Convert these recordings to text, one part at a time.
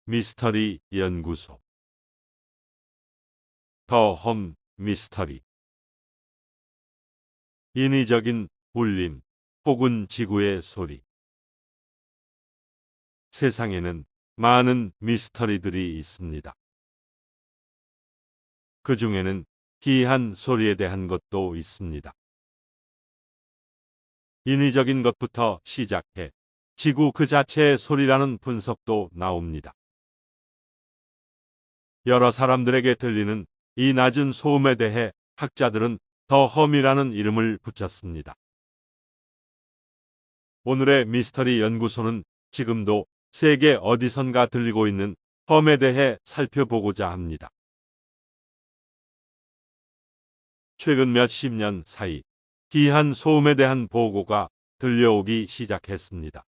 미스터리 연구소 더 홈 미스터리 인위적인 울림 혹은 지구의 소리. 세상에는 많은 미스터리들이 있습니다. 그 중에는 희한 소리에 대한 것도 있습니다. 인위적인 것부터 시작해 지구 그 자체의 소리라는 분석도 나옵니다. 여러 사람들에게 들리는 이 낮은 소음에 대해 학자들은 더 험이라는 이름을 붙였습니다. 오늘의 미스터리 연구소는 지금도 세계 어디선가 들리고 있는 험에 대해 살펴보고자 합니다. 최근 몇십 년 사이 희한 소음에 대한 보고가 들려오기 시작했습니다.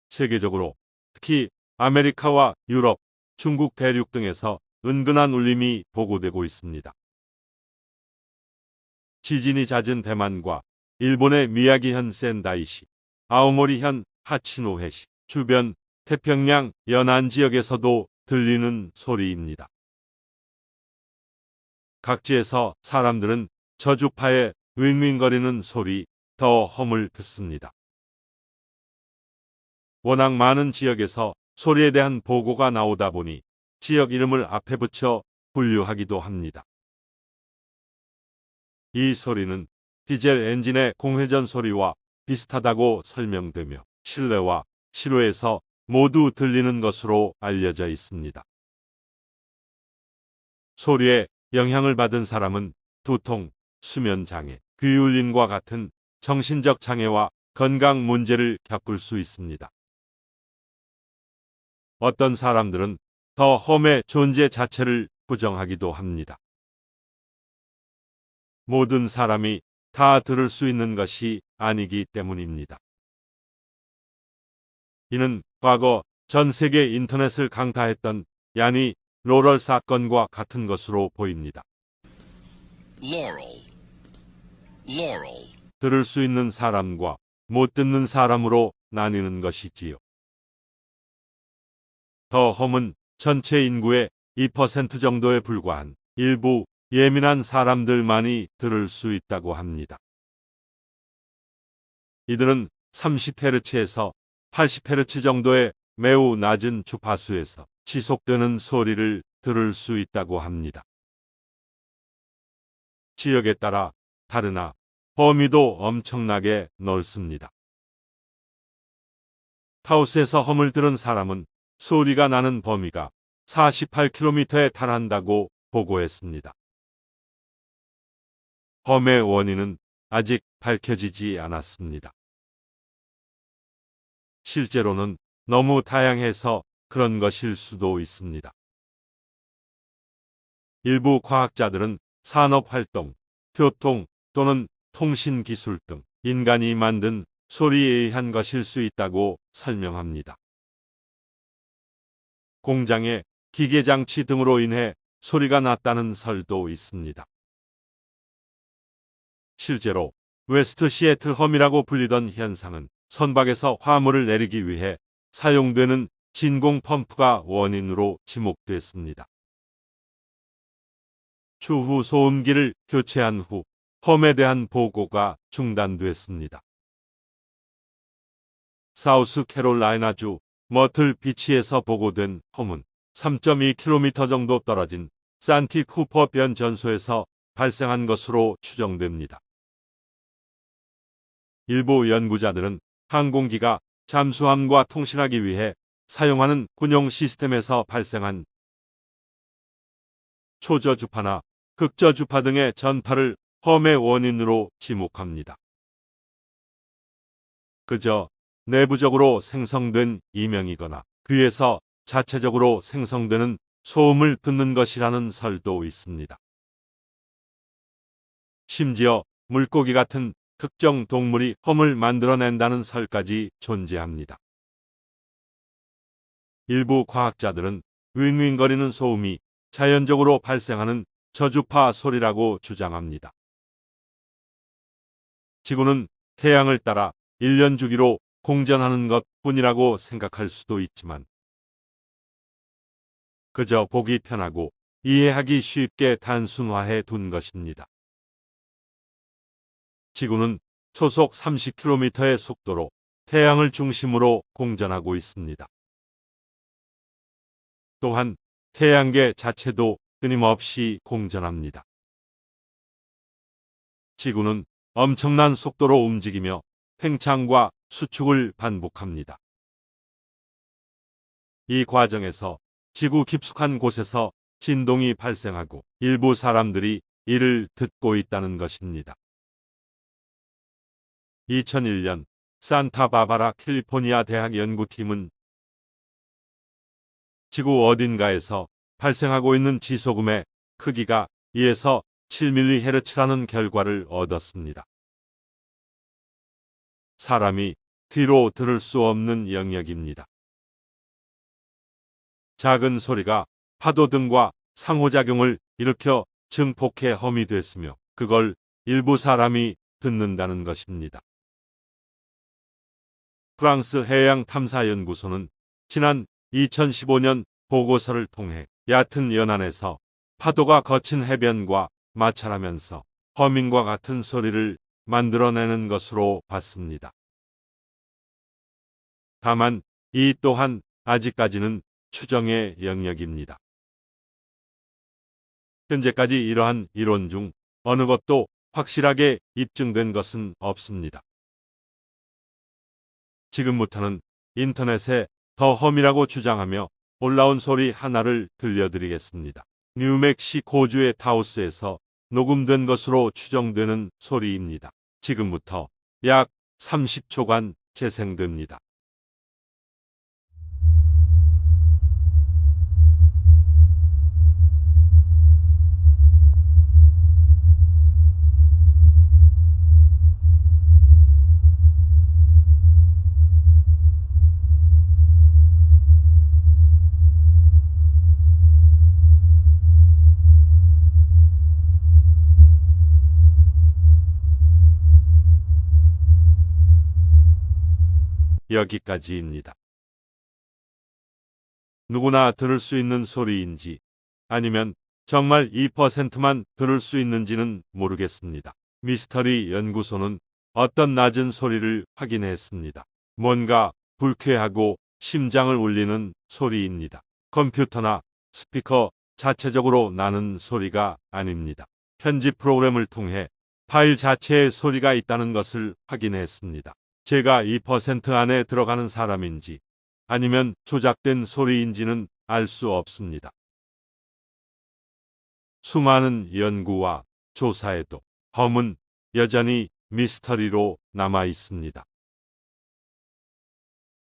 세계적으로 특히 아메리카와 유럽, 중국 대륙 등에서 은근한 울림이 보고되고 있습니다. 지진이 잦은 대만과 일본의 미야기현 센다이시, 아오모리현 하치노헤시, 주변 태평양 연안 지역에서도 들리는 소리입니다. 각지에서 사람들은 저주파의 윙윙거리는 소리, 더 험을 듣습니다. 워낙 많은 지역에서 소리에 대한 보고가 나오다 보니 지역 이름을 앞에 붙여 분류하기도 합니다. 이 소리는 디젤 엔진의 공회전 소리와 비슷하다고 설명되며 실내와 실외에서 모두 들리는 것으로 알려져 있습니다. 소리에 영향을 받은 사람은 두통, 수면장애, 귀울림과 같은 정신적 장애와 건강 문제를 겪을 수 있습니다. 어떤 사람들은 더 험의 존재 자체를 부정하기도 합니다. 모든 사람이 다 들을 수 있는 것이 아니기 때문입니다. 이는 과거 전 세계 인터넷을 강타했던 야니 로럴 사건과 같은 것으로 보입니다. Laurel. 들을 수 있는 사람과 못 듣는 사람으로 나뉘는 것이지요. 더 험은 전체 인구의 2% 정도에 불과한 일부 예민한 사람들만이 들을 수 있다고 합니다. 이들은 30Hz에서 80Hz 정도의 매우 낮은 주파수에서 지속되는 소리를 들을 수 있다고 합니다. 지역에 따라 다르나 범위도 엄청나게 넓습니다. 타우스에서 험을 들은 사람은 소리가 나는 범위가 48km에 달한다고 보고했습니다. 험의 원인은 아직 밝혀지지 않았습니다. 실제로는 너무 다양해서 그런 것일 수도 있습니다. 일부 과학자들은 산업활동, 교통 또는 통신기술 등 인간이 만든 소리에 의한 것일 수 있다고 설명합니다. 공장의 기계장치 등으로 인해 소리가 났다는 설도 있습니다. 실제로 웨스트 시애틀 험이라고 불리던 현상은 선박에서 화물을 내리기 위해 사용되는 진공 펌프가 원인으로 지목됐습니다. 추후 소음기를 교체한 후 험에 대한 보고가 중단됐습니다. 사우스 캐롤라이나주 머틀 비치에서 보고된 험은 3.2km 정도 떨어진 산티 쿠퍼 변 전소에서 발생한 것으로 추정됩니다. 일부 연구자들은 항공기가 잠수함과 통신하기 위해 사용하는 군용 시스템에서 발생한 초저주파나 극저주파 등의 전파를 험의 원인으로 지목합니다. 그저 내부적으로 생성된 이명이거나 귀에서 자체적으로 생성되는 소음을 듣는 것이라는 설도 있습니다. 심지어 물고기 같은 특정 동물이 험을 만들어낸다는 설까지 존재합니다. 일부 과학자들은 윙윙거리는 소음이 자연적으로 발생하는 저주파 소리라고 주장합니다. 지구는 태양을 따라 1년 주기로 공전하는 것뿐이라고 생각할 수도 있지만 그저 보기 편하고 이해하기 쉽게 단순화해 둔 것입니다. 지구는 초속 30km의 속도로 태양을 중심으로 공전하고 있습니다. 또한 태양계 자체도 끊임없이 공전합니다. 지구는 엄청난 속도로 움직이며 팽창과 수축을 반복합니다. 이 과정에서 지구 깊숙한 곳에서 진동이 발생하고 일부 사람들이 이를 듣고 있다는 것입니다. 2001년 산타바바라 캘리포니아 대학 연구팀은 지구 어딘가에서 발생하고 있는 지소금의 크기가 2에서 7mHz라는 결과를 얻었습니다. 사람이 귀로 들을 수 없는 영역입니다. 작은 소리가 파도 등과 상호작용을 일으켜 증폭해 험이 됐으며 그걸 일부 사람이 듣는다는 것입니다. 프랑스 해양탐사연구소는 지난 2015년 보고서를 통해 얕은 연안에서 파도가 거친 해변과 마찰하면서 허밍과 같은 소리를 만들어내는 것으로 봤습니다. 다만 이 또한 아직까지는 추정의 영역입니다. 현재까지 이러한 이론 중 어느 것도 확실하게 입증된 것은 없습니다. 지금부터는 인터넷에 더 험이라고 주장하며 올라온 소리 하나를 들려드리겠습니다. 뉴멕시코주의 타우스에서 녹음된 것으로 추정되는 소리입니다. 지금부터 약 30초간 재생됩니다. 여기까지입니다. 누구나 들을 수 있는 소리인지 아니면 정말 2%만 들을 수 있는지는 모르겠습니다. 미스터리 연구소는 어떤 낮은 소리를 확인했습니다. 뭔가 불쾌하고 심장을 울리는 소리입니다. 컴퓨터나 스피커 자체적으로 나는 소리가 아닙니다. 편집 프로그램을 통해 파일 자체에 소리가 있다는 것을 확인했습니다. 제가 2% 안에 들어가는 사람인지 아니면 조작된 소리인지는 알 수 없습니다. 수많은 연구와 조사에도 험은 여전히 미스터리로 남아 있습니다.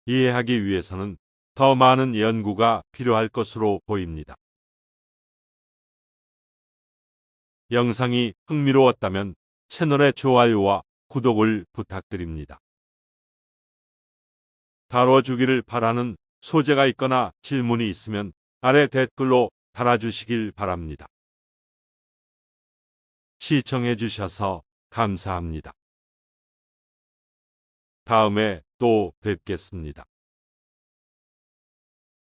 이해하기 위해서는 더 많은 연구가 필요할 것으로 보입니다. 영상이 흥미로웠다면 채널의 좋아요와 구독을 부탁드립니다. 다뤄주기를 바라는 소재가 있거나 질문이 있으면 아래 댓글로 달아주시길 바랍니다. 시청해주셔서 감사합니다. 다음에 또 뵙겠습니다.